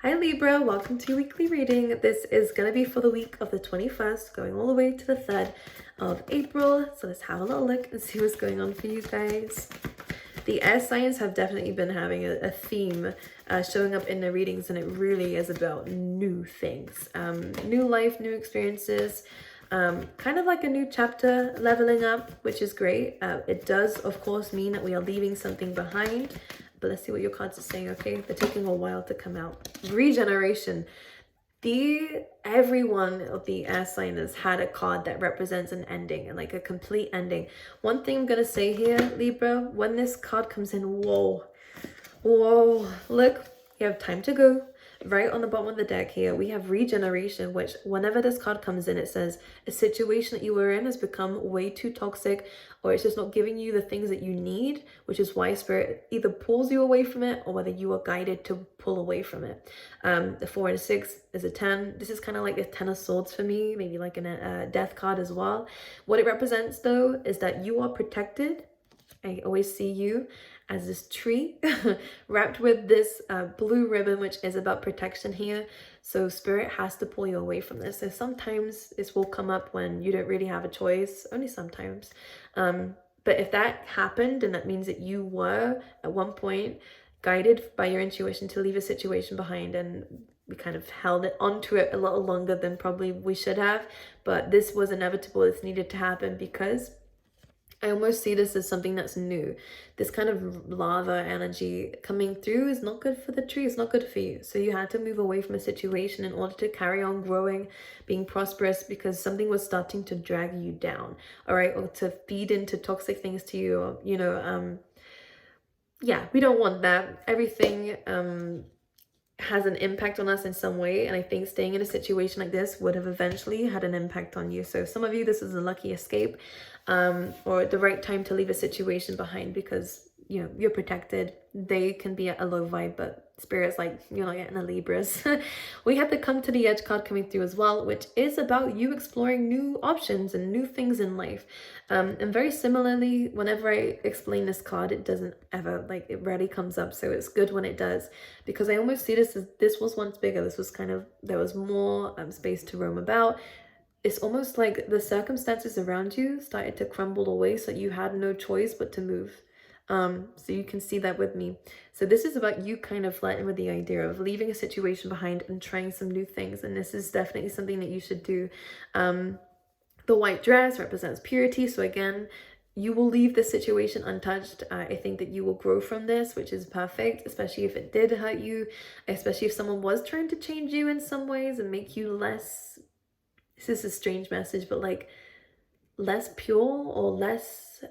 Hi Libra, welcome to weekly reading. This is going to be for the week of the 21st, going all the way to the 3rd of April. So let's have a little look and see what's going on for you guys. The air signs have definitely been having a theme showing up in the readings, and it really is about new things, new life, new experiences, kind of like a new chapter leveling up, which is great. It does, of course, mean that we are leaving something behind. But let's see what your cards are saying, okay? They're taking a while to come out. Regeneration. Every one of the air signers had a card that represents an ending and like a complete ending. One thing I'm going to say here, Libra, when this card comes in, whoa, look, you have time to go. Right on the bottom of the deck here, we have regeneration, which whenever this card comes in, it says a situation that you were in has become way too toxic, or it's just not giving you the things that you need, which is why Spirit either pulls you away from it or whether you are guided to pull away from it. The 4 and 6 is a 10. This is kind of like the 10 of swords for me, maybe like a death card as well. What it represents though is that you are protected. I always see you as this tree wrapped with this blue ribbon, which is about protection here. So Spirit has to pull you away from this. So sometimes this will come up when you don't really have a choice, only sometimes. But if that happened, and that means that you were at one point guided by your intuition to leave a situation behind, and we kind of held it onto it a little longer than probably we should have, but this was inevitable. This needed to happen because I almost see this as something that's new. This kind of lava energy coming through is not good for the tree. It's not good for you. So you had to move away from a situation in order to carry on growing, being prosperous, because something was starting to drag you down, all right? Or to feed into toxic things to you, or, you know, yeah, we don't want that. Everything has an impact on us in some way, and I think staying in a situation like this would have eventually had an impact on you. So some of you, this is a lucky escape, or the right time to leave a situation behind, because you know you're protected. They can be at a low vibe, but Spirit's like, you're not getting the Libras. We have the come to the edge card coming through as well, which is about you exploring new options and new things in life. And very similarly, whenever I explain this card, it doesn't ever, like, it rarely comes up. So it's good when it does, because I almost see this as this was once bigger. This was kind of, there was more space to roam about. It's almost like the circumstances around you started to crumble away, so you had no choice but to move. So you can see that with me. So this is about you kind of flirting with the idea of leaving a situation behind and trying some new things. And this is definitely something that you should do. The white dress represents purity. So again, you will leave the situation untouched. I think that you will grow from this, which is perfect, especially if it did hurt you, especially if someone was trying to change you in some ways and make you less, this is a strange message, but like less pure or less,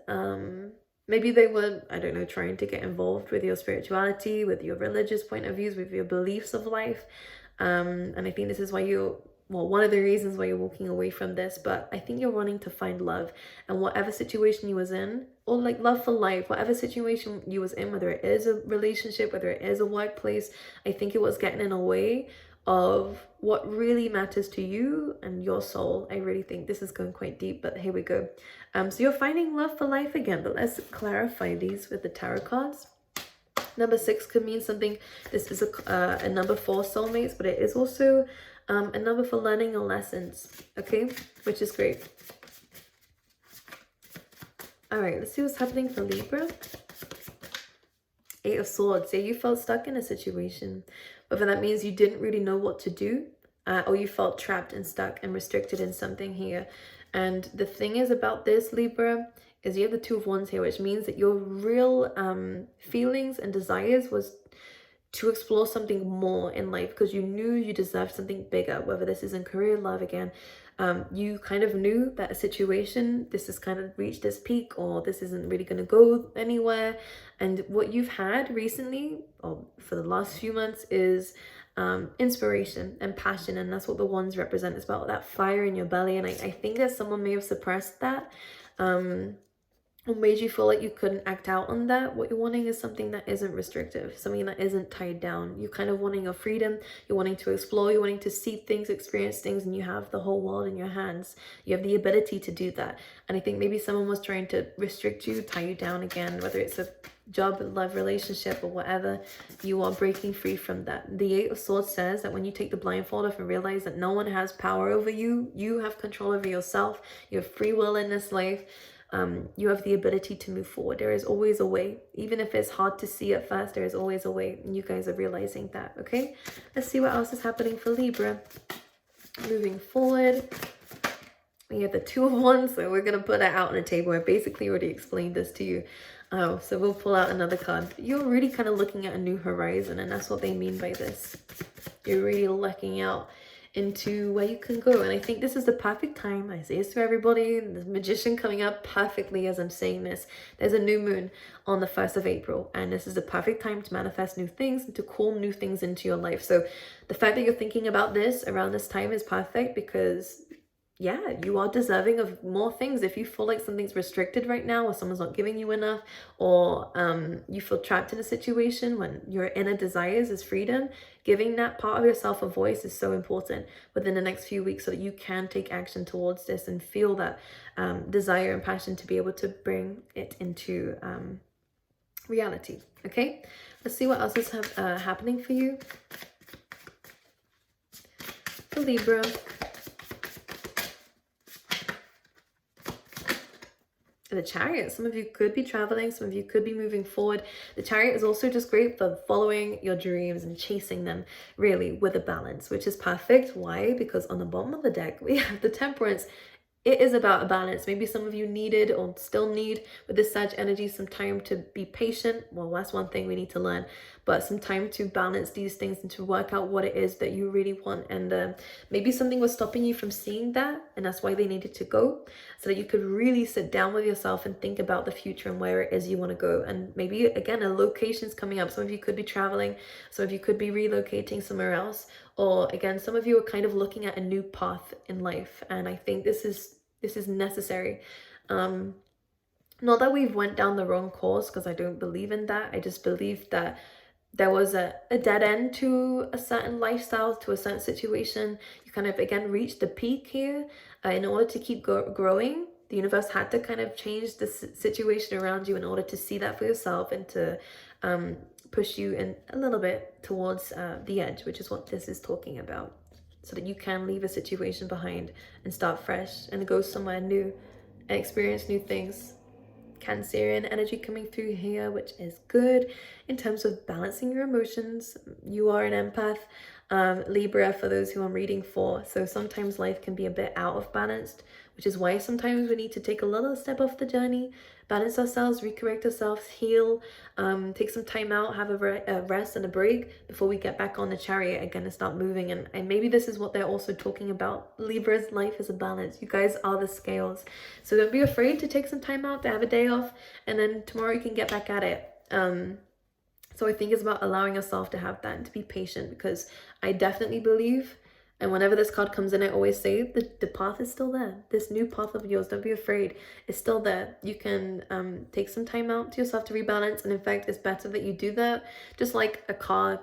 maybe they were, I don't know, trying to get involved with your spirituality, with your religious point of views, with your beliefs of life. And I think this is why one of the reasons why you're walking away from this, but I think you're wanting to find love. And whatever situation you was in, or like love for life, whatever situation you was in, whether it is a relationship, whether it is a workplace, I think it was getting in a way of what really matters to you and your soul. I really think this is going quite deep, but here we go. So you're finding love for life again, but let's clarify these with the tarot cards. Number 6 could mean something. This is a number for soulmates, but it is also a number for learning and lessons, okay? Which is great. All right, let's see what's happening for Libra. 8 of Swords. Say you felt stuck in a situation, whether that means you didn't really know what to do, or you felt trapped and stuck and restricted in something here. And the thing is about this, Libra, is you have the 2 of Wands here, which means that your real feelings and desires was to explore something more in life, because you knew you deserved something bigger, whether this is in career, love again. You kind of knew that a situation, this has kind of reached this peak, or this isn't really going to go anywhere. And what you've had recently, or for the last few months, is inspiration and passion. And that's what the Wands represent. It's about that fire in your belly. And I think that someone may have suppressed that, or made you feel like you couldn't act out on that. What you're wanting is something that isn't restrictive, something that isn't tied down. You're kind of wanting a freedom. You're wanting to explore. You're wanting to see things, experience things, and you have the whole world in your hands. You have the ability to do that. And I think maybe someone was trying to restrict you, tie you down again, whether it's a job, love, relationship, or whatever, you are breaking free from that. The Eight of Swords says that when you take the blindfold off and realize that no one has power over you, you have control over yourself, you have free will in this life, you have the ability to move forward. There is always a way. Even if it's hard to see at first, there is always a way, and you guys are realizing that. Okay, let's see what else is happening for Libra. Moving forward, we have the Two of Wands, so we're going to put that out on the table. I basically already explained this to you. So we'll pull out another card. You're really kind of looking at a new horizon, and that's what they mean by this. You're really looking out into where you can go, and I think this is the perfect time. I say this to everybody, the Magician coming up perfectly as I'm saying this. There's a new moon on the 1st of April, and this is the perfect time to manifest new things and to call new things into your life. So the fact that you're thinking about this around this time is perfect, because yeah, you are deserving of more things. If you feel like something's restricted right now, or someone's not giving you enough, or you feel trapped in a situation when your inner desires is freedom, giving that part of yourself a voice is so important within the next few weeks, so that you can take action towards this and feel that desire and passion to be able to bring it into reality. Okay, let's see what else is happening for you. For Libra. The Chariot, some of you could be traveling, some of you could be moving forward. The Chariot is also just great for following your dreams and chasing them, really, with a balance, which is perfect. Why? Because on the bottom of the deck, we have the Temperance. It is about a balance. Maybe some of you needed or still need with this Sag energy some time to be patient. Well, that's one thing we need to learn, but some time to balance these things and to work out what it is that you really want. And maybe something was stopping you from seeing that, and that's why they needed to go, so that you could really sit down with yourself and think about the future and where it is you want to go. And maybe, again, a location's coming up. Some of you could be traveling, some of you could be relocating somewhere else, or again, some of you are kind of looking at a new path in life. And I think this is necessary. Not that we've went down the wrong course, because I don't believe in that. I just believe that there was a dead end to a certain lifestyle, to a certain situation. You kind of, again, reached the peak here. In order to keep growing, the universe had to kind of change the situation around you in order to see that for yourself, and to push you in a little bit towards the edge, which is what this is talking about, so that you can leave a situation behind and start fresh and go somewhere new and experience new things. Cancerian energy coming through here, which is good in terms of balancing your emotions. You are an empath, Libra, for those who I'm reading for. So sometimes life can be a bit out of balanced, which is why sometimes we need to take a little step off the journey, balance ourselves, recorrect ourselves, heal, take some time out, have a rest and a break before we get back on the Chariot again and start moving. And maybe this is what they're also talking about. Libra's life is a balance. You guys are the scales. So don't be afraid to take some time out, to have a day off, and then tomorrow you can get back at it. So I think it's about allowing yourself to have that and to be patient, because I definitely believe, and whenever this card comes in, I always say the path is still there. This new path of yours, don't be afraid, it's still there. You can take some time out to yourself to rebalance. And in fact, it's better that you do that. Just like a car,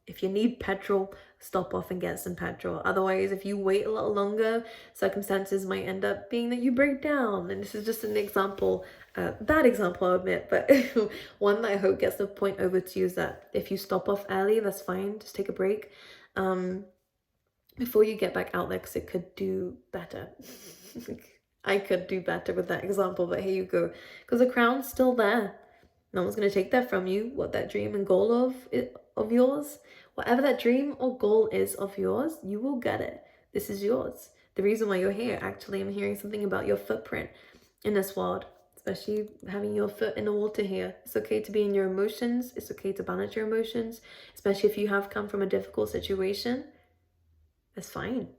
if you need petrol, stop off and get some petrol. Otherwise, if you wait a little longer, circumstances might end up being that you break down. And this is just an example, bad example, I admit, but one that I hope gets the point over to you, is that if you stop off early, that's fine. Just take a break before you get back out there, because it could do better. I could do better with that example, but here you go. Because the crown's still there. No one's going to take that from you. What that dream and goal of yours, whatever that dream or goal is of yours, you will get it. This is yours. The reason why you're here, actually, I'm hearing something about your footprint in this world, especially having your foot in the water here. It's okay to be in your emotions. It's okay to balance your emotions, especially if you have come from a difficult situation. That's fine.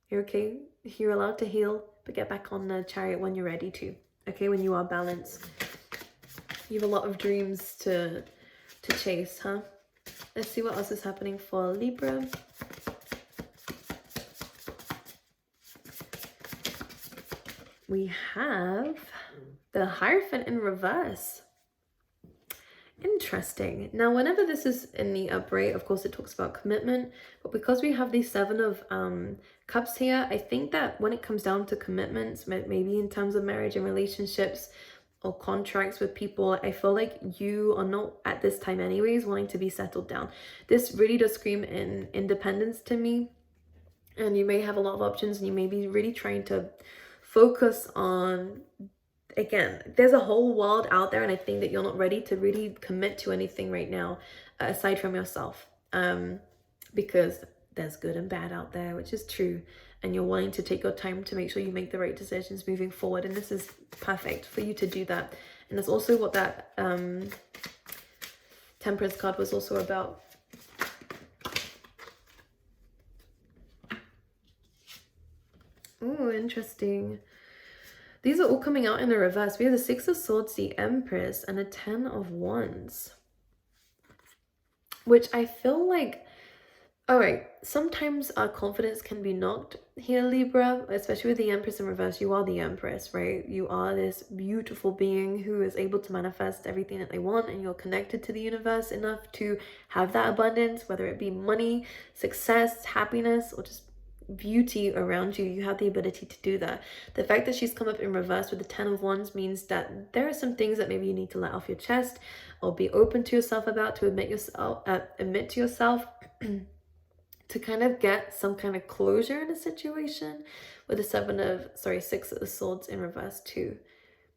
You're okay. You're allowed to heal, but get back on the Chariot when you're ready to. Okay, when you are balanced. You have a lot of dreams to chase, huh? Let's see what else is happening for Libra. We have the Hierophant in reverse. Interesting. Now, whenever this is in the upright, of course, it talks about commitment. But because we have the Seven of Cups here, I think that when it comes down to commitments, maybe in terms of marriage and relationships, or contracts with people. I feel like you are not at this time anyways wanting to be settled down. This really does scream in independence to me. And you may have a lot of options, and you may be really trying to focus on, again, there's a whole world out there, and I think that you're not ready to really commit to anything right now aside from yourself, because there's good and bad out there, which is true, and you're wanting to take your time to make sure you make the right decisions moving forward, and this is perfect for you to do that. And that's also what that Temperance card was also about. Oh, interesting. These are all coming out in the reverse. We have the Six of Swords, the Empress, and the Ten of Wands. Which I feel like, all right, sometimes our confidence can be knocked here, Libra, especially with the Empress in reverse. You are the Empress, right? You are this beautiful being who is able to manifest everything that they want, and you're connected to the universe enough to have that abundance, whether it be money, success, happiness, or just beauty around you. You have the ability to do that. The fact that she's come up in reverse with the Ten of Wands means that there are some things that maybe you need to let off your chest or be open to yourself about, to admit to yourself to kind of get some kind of closure in a situation. With the Six of Swords in reverse too.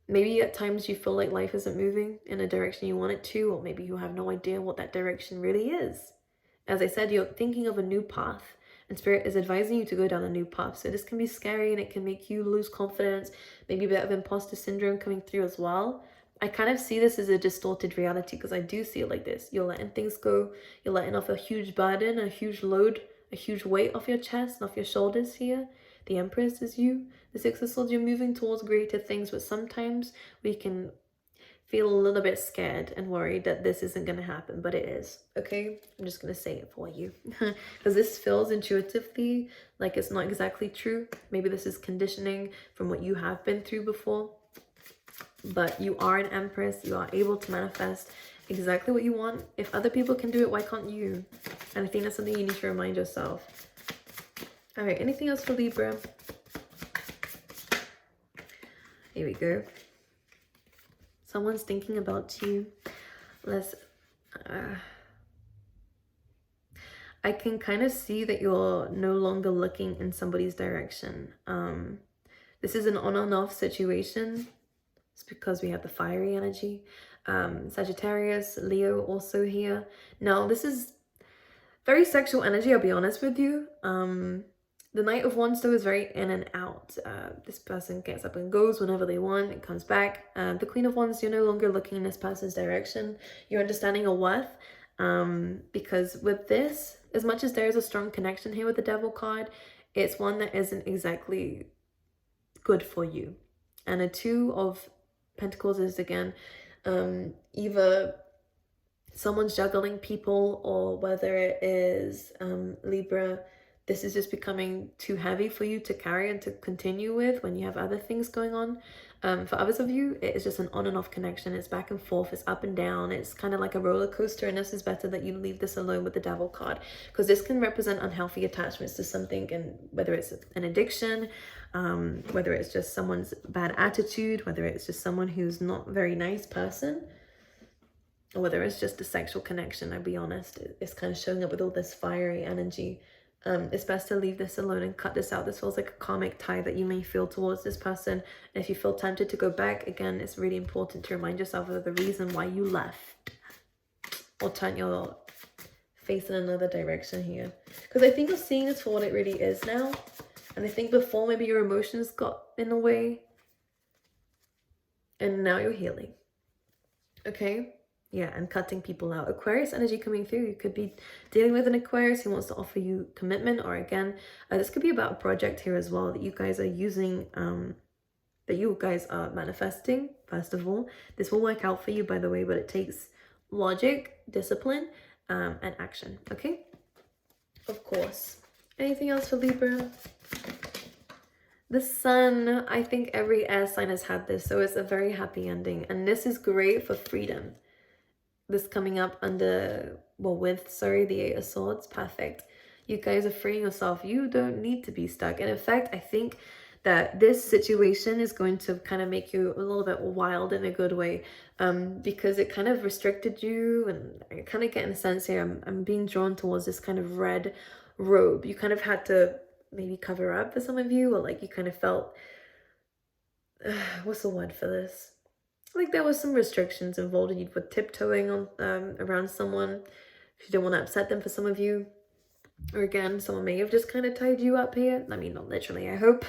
Maybe at times you feel like life isn't moving in a direction you want it to, or maybe you have no idea what that direction really is. As I said, you're thinking of a new path, and Spirit is advising you to go down a new path. So this can be scary, and it can make you lose confidence, maybe a bit of imposter syndrome coming through as well. I kind of see this as a distorted reality, because I do see it like this. You're letting things go. You're letting off a huge burden, a huge load, a huge weight off your chest and off your shoulders here. The Empress is you. The Six of Swords, you're moving towards greater things, but sometimes we can feel a little bit scared and worried that this isn't going to happen, but it is. Okay, I'm just going to say it for you because this feels intuitively like it's not exactly true. Maybe this is conditioning from what you have been through before, but you are an Empress. You are able to manifest exactly what you want. If other people can do it, why can't you? And I think that's something you need to remind yourself. All right, anything else for Libra? Here we go. Someone's thinking about you. I can kind of see that you're no longer looking in somebody's direction. This is an on and off situation. It's because we have the fiery energy. Sagittarius, Leo also here. Now, this is very sexual energy, I'll be honest with you. The Knight of Wands, though, is very in and out. This person gets up and goes whenever they want. It comes back. The Queen of Wands, you're no longer looking in this person's direction. You're understanding your worth. Because with this, as much as there is a strong connection here with the Devil card, it's one that isn't exactly good for you. And a Two of Pentacles is, again, either someone's juggling people, or whether it is Libra, this is just becoming too heavy for you to carry and to continue with when you have other things going on. For others of you, it is just an on and off connection. It's back and forth, it's up and down, it's kind of like a roller coaster, and this is better that you leave this alone with the Devil card, because this can represent unhealthy attachments to something, and whether it's an addiction, whether it's just someone's bad attitude, whether it's just someone who's not a very nice person, or whether it's just a sexual connection. I'll be honest, it's kind of showing up with all this fiery energy. It's best to leave this alone and cut this out. This feels like a karmic tie that you may feel towards this person. And if you feel tempted to go back, again, it's really important to remind yourself of the reason why you left, or turn your face in another direction here. Because I think you're seeing this for what it really is now. And I think before, maybe your emotions got in the way, and now you're healing. Okay? Yeah, and cutting people out. Aquarius energy coming through. You could be dealing with an Aquarius who wants to offer you commitment, or again, this could be about a project here as well that you guys are using, that you guys are manifesting. First of all, this will work out for you, by the way, but it takes logic, discipline, and action. Okay? Of course. Anything else for Libra? The Sun. I think every air sign has had this, so it's a very happy ending, and this is great for freedom. This coming up under, well, with, sorry, the Eight of Swords. Perfect. You guys are freeing yourself. You don't need to be stuck. And in fact, I think that this situation is going to kind of make you a little bit wild in a good way, because it kind of restricted you. And I kind of get in a sense here, I'm being drawn towards this kind of red robe. You kind of had to maybe cover up for some of you, or like you kind of felt, what's the word for this? Like there was some restrictions involved, and you were tiptoeing on around someone if you don't want to upset them. For some of you, or again, someone may have just kind of tied you up here. I mean, not literally, I hope.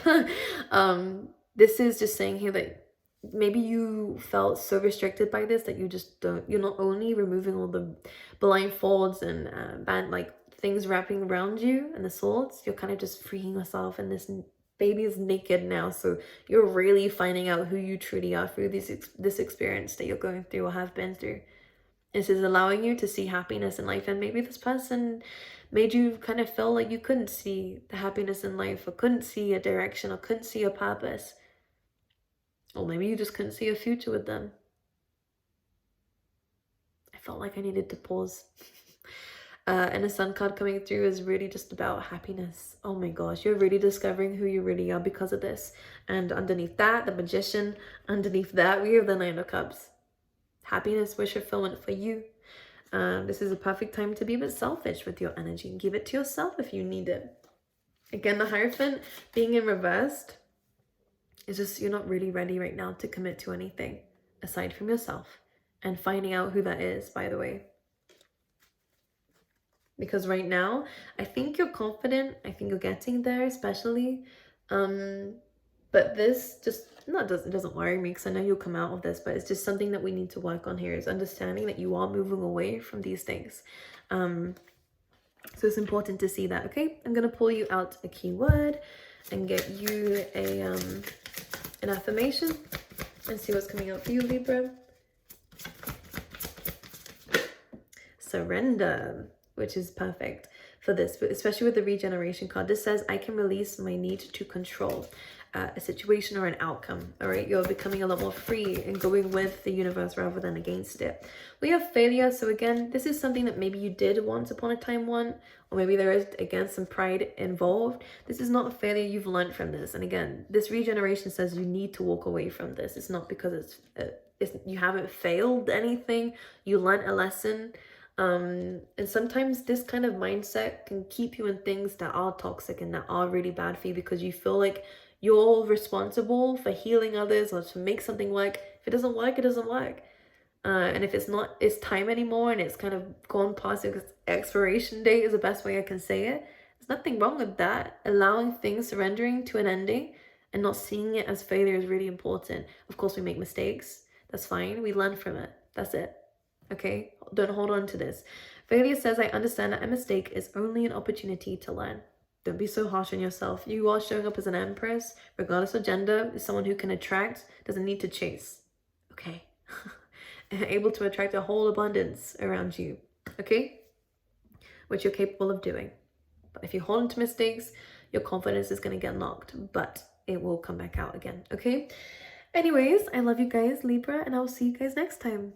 This is just saying here that maybe you felt so restricted by this that you just don't, you're not only removing all the blindfolds and band like things wrapping around you and the swords, you're kind of just freeing yourself, and this baby is naked now. So you're really finding out who you truly are through this experience that you're going through or have been through. This is allowing you to see happiness in life, and maybe this person made you kind of feel like you couldn't see the happiness in life, or couldn't see a direction, or couldn't see a purpose. Or maybe you just couldn't see a future with them. I felt like I needed to pause. And the sun card coming through is really just about happiness. Oh my gosh, you're really discovering who you really are because of this. And underneath that, the Magician. Underneath that, we have the Nine of Cups. Happiness, wish fulfillment for you. This is a perfect time to be a bit selfish with your energy and give it to yourself if you need it. Again, the Hierophant being in reversed is just, you're not really ready right now to commit to anything aside from yourself and finding out who that is, by the way. Because right now, I think you're confident. I think you're getting there, especially. But this just, it doesn't worry me, because I know you'll come out of this, but it's just something that we need to work on here, is understanding that you are moving away from these things. So it's important to see that, okay? I'm going to pull you out a keyword and get you an affirmation and see what's coming out for you, Libra. Surrender, which is perfect for this, but especially with the Regeneration card. This says, I can release my need to control a situation or an outcome. All right, you're becoming a lot more free and going with the universe rather than against it. We have failure. So again, this is something that maybe you did once upon a time want, or maybe there is, again, some pride involved. This is not a failure. You've learned from this. And again, this Regeneration says you need to walk away from this. It's not because it's you haven't failed anything. You learned a lesson. And sometimes this kind of mindset can keep you in things that are toxic and that are really bad for you, because you feel like you're responsible for healing others or to make something work. If it doesn't work, it doesn't work. And if it's not its time anymore and it's kind of gone past its expiration date, is the best way I can say it. There's nothing wrong with that. Allowing things, surrendering to an ending and not seeing it as failure is really important. Of course, we make mistakes. That's fine. We learn from it. That's it. Okay? Don't hold on to this. Failure says, I understand that a mistake is only an opportunity to learn. Don't be so harsh on yourself. You are showing up as an empress, regardless of gender, is someone who can attract, doesn't need to chase. Okay? And able to attract a whole abundance around you. Okay? Which you're capable of doing. But if you hold on to mistakes, your confidence is going to get knocked. But it will come back out again. Okay? Anyways, I love you guys, Libra, and I'll see you guys next time.